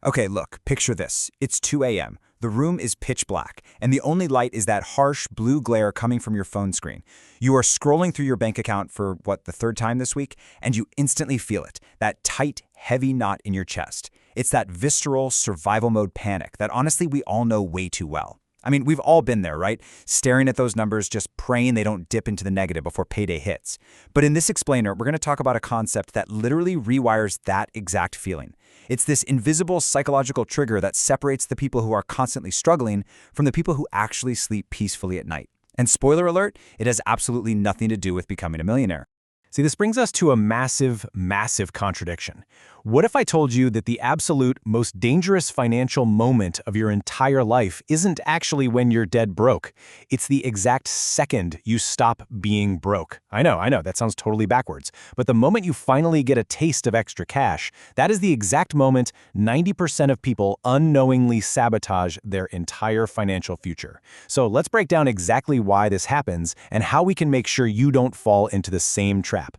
Okay, look, picture this. It's 2 a.m. The room is pitch black, and the only light is that harsh blue glare coming from your phone screen. You are scrolling through your bank account for, the third time this week, and you instantly feel it, that tight, heavy knot in your chest. It's that visceral survival mode panic that honestly we all know way too well. I mean, we've all been there, right? Staring at those numbers, just praying they don't dip into the negative before payday hits. But in this explainer, we're going to talk about a concept that literally rewires that exact feeling. It's this invisible psychological trigger that separates the people who are constantly struggling from the people who actually sleep peacefully at night. And spoiler alert, it has absolutely nothing to do with becoming a millionaire. See, this brings us to a massive, massive contradiction. What if I told you that the absolute most dangerous financial moment of your entire life isn't actually when you're dead broke? It's the exact second you stop being broke. I know, that sounds totally backwards. But the moment you finally get a taste of extra cash, that is the exact moment 90% of people unknowingly sabotage their entire financial future. So let's break down exactly why this happens and how we can make sure you don't fall into the same trap.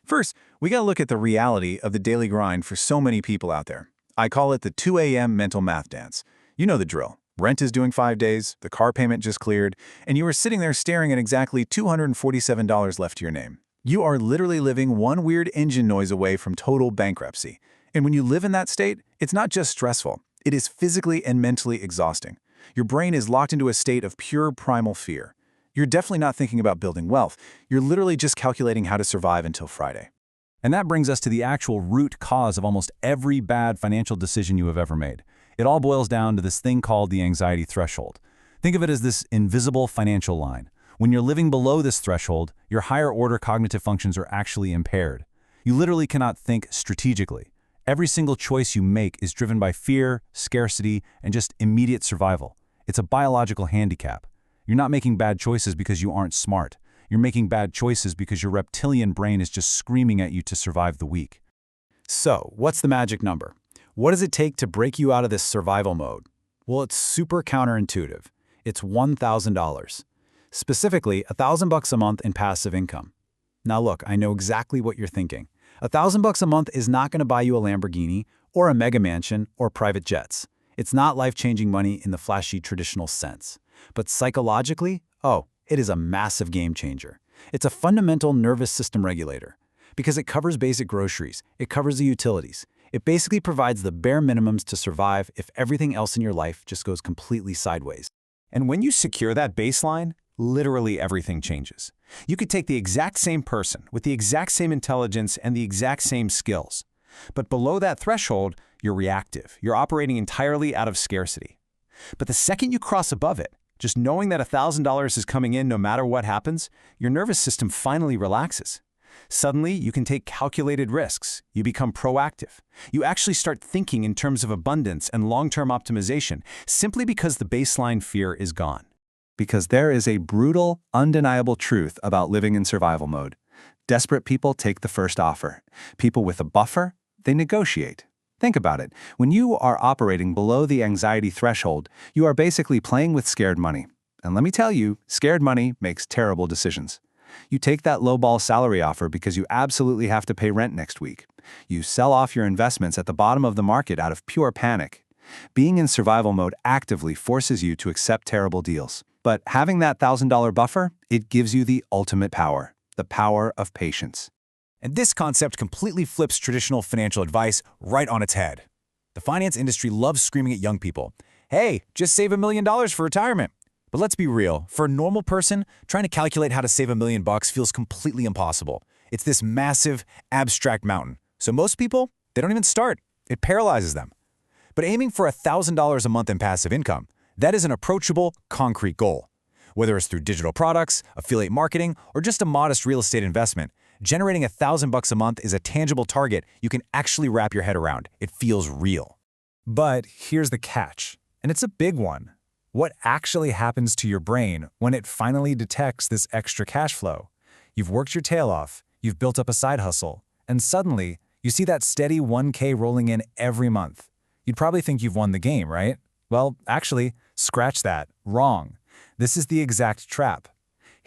First, we gotta look at the reality of the daily grind for so many people out there. I call it the 2 a.m. mental math dance. You know the drill. Rent is due in 5 days, the car payment just cleared, and you are sitting there staring at exactly $247 left to your name. You are literally living one weird engine noise away from total bankruptcy. And when you live in that state, it's not just stressful. It is physically and mentally exhausting. Your brain is locked into a state of pure primal fear. You're definitely not thinking about building wealth. You're literally just calculating how to survive until Friday. And that brings us to the actual root cause of almost every bad financial decision you have ever made. It all boils down to this thing called the anxiety threshold. Think of it as this invisible financial line. When you're living below this threshold, your higher order cognitive functions are actually impaired. You literally cannot think strategically. Every single choice you make is driven by fear, scarcity, and just immediate survival. It's a biological handicap. You're not making bad choices because you aren't smart. You're making bad choices because your reptilian brain is just screaming at you to survive the week. So, what's the magic number? What does it take to break you out of this survival mode? Well, it's super counterintuitive. It's $1,000. Specifically, $1,000 a month in passive income. Now look, I know exactly what you're thinking. $1,000 a month is not going to buy you a Lamborghini or a mega mansion or private jets. It's not life-changing money in the flashy traditional sense. But psychologically, it is a massive game changer. It's a fundamental nervous system regulator because it covers basic groceries, it covers the utilities. It basically provides the bare minimums to survive if everything else in your life just goes completely sideways. And when you secure that baseline, literally everything changes. You could take the exact same person with the exact same intelligence and the exact same skills. But below that threshold, you're reactive. You're operating entirely out of scarcity. But the second you cross above it, just knowing that $1,000 is coming in no matter what happens, your nervous system finally relaxes. Suddenly, you can take calculated risks. You become proactive. You actually start thinking in terms of abundance and long-term optimization simply because the baseline fear is gone. Because there is a brutal, undeniable truth about living in survival mode. Desperate people take the first offer. People with a buffer, they negotiate. Think about it. When you are operating below the anxiety threshold, you are basically playing with scared money. And let me tell you, scared money makes terrible decisions. You take that lowball salary offer because you absolutely have to pay rent next week. You sell off your investments at the bottom of the market out of pure panic. Being in survival mode actively forces you to accept terrible deals. But having that $1,000 buffer, it gives you the ultimate power, the power of patience. And this concept completely flips traditional financial advice right on its head. The finance industry loves screaming at young people, "Hey, just save $1 million for retirement." But let's be real, for a normal person, trying to calculate how to save $1 million feels completely impossible. It's this massive, abstract mountain. So most people, they don't even start. It paralyzes them. But aiming for $1,000 a month in passive income, that is an approachable, concrete goal. Whether it's through digital products, affiliate marketing, or just a modest real estate investment, generating $1,000 a month is a tangible target you can actually wrap your head around. It feels real. But here's the catch, and it's a big one. What actually happens to your brain when it finally detects this extra cash flow? You've worked your tail off, you've built up a side hustle, and suddenly you see that steady 1K rolling in every month. You'd probably think you've won the game, right? Well, actually, scratch that. Wrong. This is the exact trap.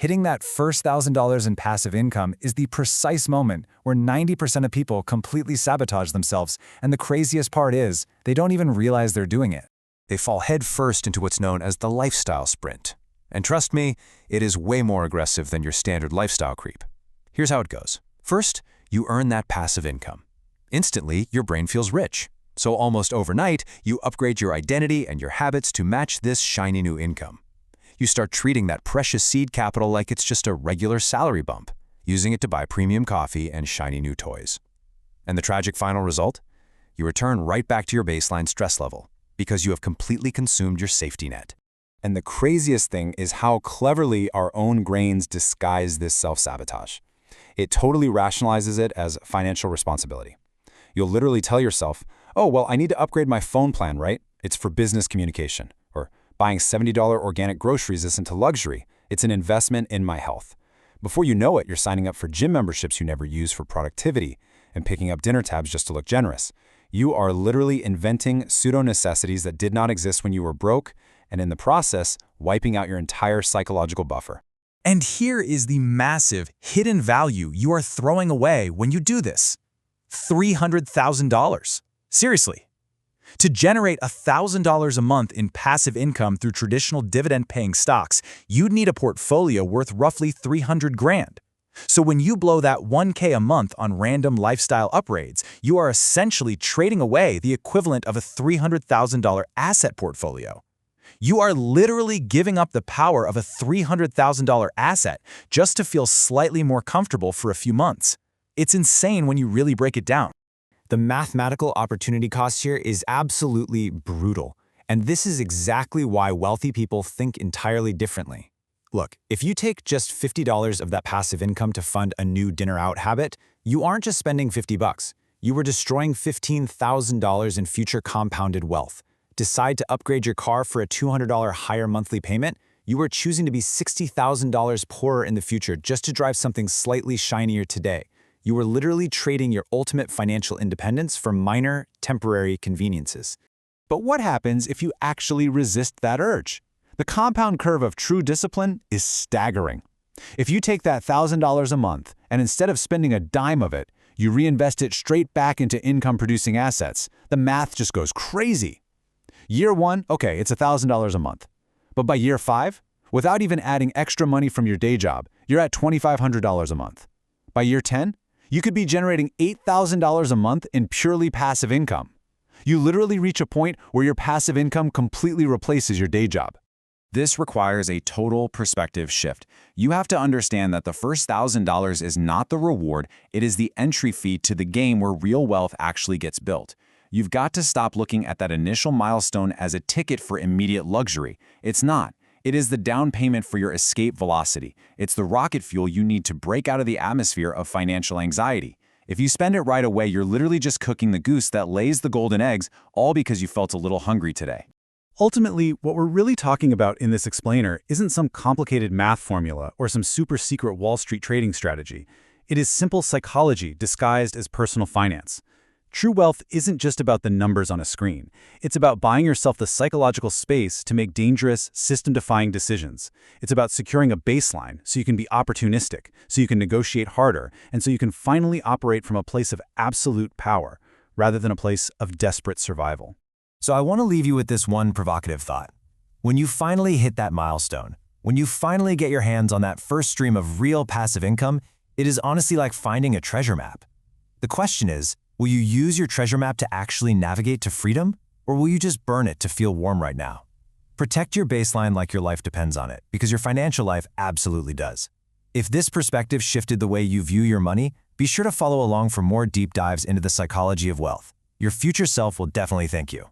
Hitting that first $1,000 in passive income is the precise moment where 90% of people completely sabotage themselves, and the craziest part is, they don't even realize they're doing it. They fall headfirst into what's known as the lifestyle sprint. And trust me, it is way more aggressive than your standard lifestyle creep. Here's how it goes. First, you earn that passive income. Instantly, your brain feels rich. So almost overnight, you upgrade your identity and your habits to match this shiny new income. You start treating that precious seed capital like it's just a regular salary bump, using it to buy premium coffee and shiny new toys. And the tragic final result? You return right back to your baseline stress level because you have completely consumed your safety net. And the craziest thing is how cleverly our own brains disguise this self-sabotage. It totally rationalizes it as financial responsibility. You'll literally tell yourself, oh, well, I need to upgrade my phone plan, right? It's for business communication. Or buying $70 organic groceries isn't a luxury. It's an investment in my health. Before you know it, you're signing up for gym memberships you never use for productivity and picking up dinner tabs just to look generous. You are literally inventing pseudo-necessities that did not exist when you were broke, and in the process, wiping out your entire psychological buffer. And here is the massive hidden value you are throwing away when you do this. $300,000. Seriously. To generate $1,000 a month in passive income through traditional dividend-paying stocks, you'd need a portfolio worth roughly $300 grand. So when you blow that $1K a month on random lifestyle upgrades, you are essentially trading away the equivalent of a $300,000 asset portfolio. You are literally giving up the power of a $300,000 asset just to feel slightly more comfortable for a few months. It's insane when you really break it down. The mathematical opportunity cost here is absolutely brutal, and this is exactly why wealthy people think entirely differently. Look, if you take just $50 of that passive income to fund a new dinner out habit, you aren't just spending $50. You are destroying $15,000 in future compounded wealth. Decide to upgrade your car for a $200 higher monthly payment, you are choosing to be $60,000 poorer in the future just to drive something slightly shinier today. You are literally trading your ultimate financial independence for minor, temporary conveniences. But what happens if you actually resist that urge? The compound curve of true discipline is staggering. If you take that $1,000 a month and instead of spending a dime of it, you reinvest it straight back into income-producing assets, the math just goes crazy. Year 1, okay, it's $1,000 a month. But by year 5, without even adding extra money from your day job, you're at $2,500 a month. By year 10, you could be generating $8,000 a month in purely passive income. You literally reach a point where your passive income completely replaces your day job. This requires a total perspective shift. You have to understand that the first $1,000 is not the reward, it is the entry fee to the game where real wealth actually gets built. You've got to stop looking at that initial milestone as a ticket for immediate luxury. It's not. It is the down payment for your escape velocity. It's the rocket fuel you need to break out of the atmosphere of financial anxiety. If you spend it right away, you're literally just cooking the goose that lays the golden eggs, all because you felt a little hungry today. Ultimately, what we're really talking about in this explainer isn't some complicated math formula or some super secret Wall Street trading strategy. It is simple psychology disguised as personal finance. True wealth isn't just about the numbers on a screen. It's about buying yourself the psychological space to make dangerous, system-defying decisions. It's about securing a baseline so you can be opportunistic, so you can negotiate harder, and so you can finally operate from a place of absolute power, rather than a place of desperate survival. So I want to leave you with this one provocative thought. When you finally hit that milestone, when you finally get your hands on that first stream of real passive income, it is honestly like finding a treasure map. The question is, will you use your treasure map to actually navigate to freedom, or will you just burn it to feel warm right now? Protect your baseline like your life depends on it, because your financial life absolutely does. If this perspective shifted the way you view your money, be sure to follow along for more deep dives into the psychology of wealth. Your future self will definitely thank you.